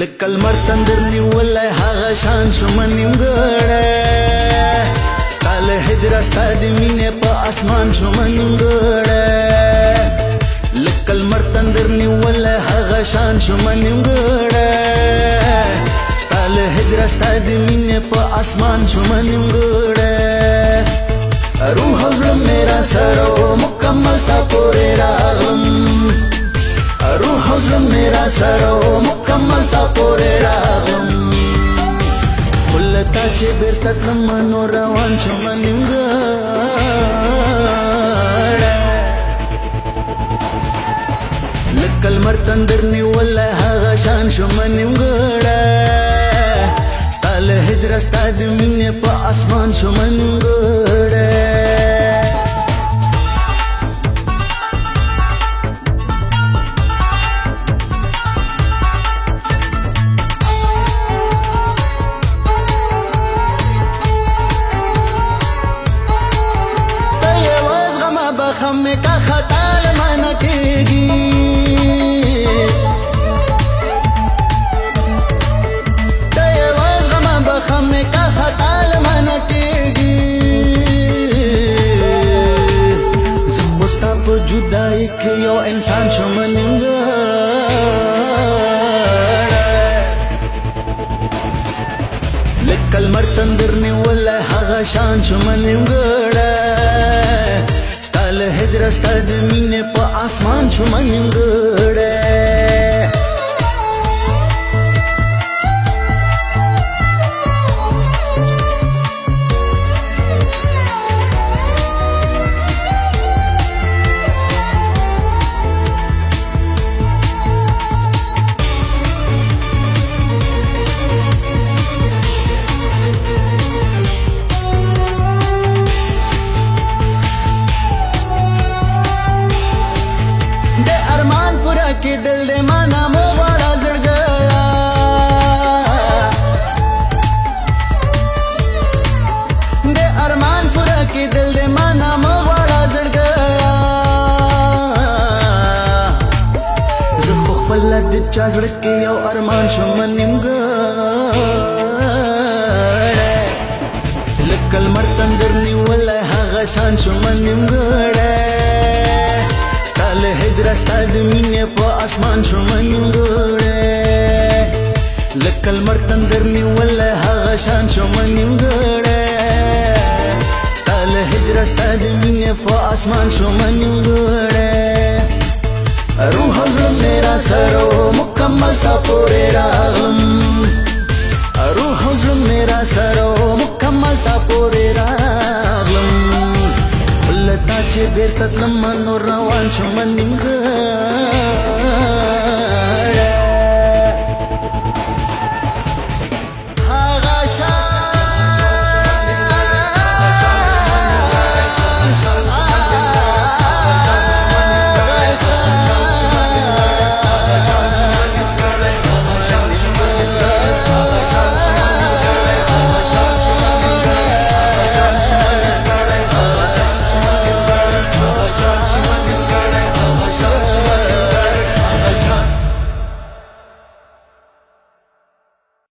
لکل مرتندر نیولای هغه شان شوم نیمګړی ستا له هجره ستا د مینې په اسمان شوم نیمګړی لکل مرتندر نیولای هغه شان شوم نیمګړی ستا له هجره ستا د مینې په اسمان شوم نیمګړی روح زړه میرا سره مکمل تا پورې راغلم روح زړه میرا سره مکمل تا پورې راغلم ولتا چې بیرته تلم نو روان شوم نیمګړی لکه لمر تندر نیولی هغه شان شوم نیمګړی ستا له هجره ستا د مینې په اسمان شوم نیمګړی خمه کا خطا لمنه کېږي د یوه غمه به خمه کا خطا لمنه کېږي زه خو ستا په جدایۍ کې یو انسان شوم نیمګړی لکه لمر تندر نیولی هغه شان شوم نیمګړی له هجره ستا د مینې په اسمان شوم نیمګړی کې دل دې مانا مو واړه زړګیا د ارمان پورا کې دل دې مانا مو واړه زړګیا زه خو خپل د چا زړه کې یو ارمان شوم نیمګړی لکه لمر تندر نیولی هغه شان شوم نیمګړی له هجره ستا د مینې په اسمان شوم نیمګړی لکه لمر تندر نیولی هغه شان شوم نیمګړی ستا له هجره ستا د مینې په اسمان شوم نیمګړی روح زړه میرا سره مکمل تا پورې راغلم روح زړه میرا سره مکمل تا پورې راغلم لتا چې بیرته تلم نو روان شوم نیمګړی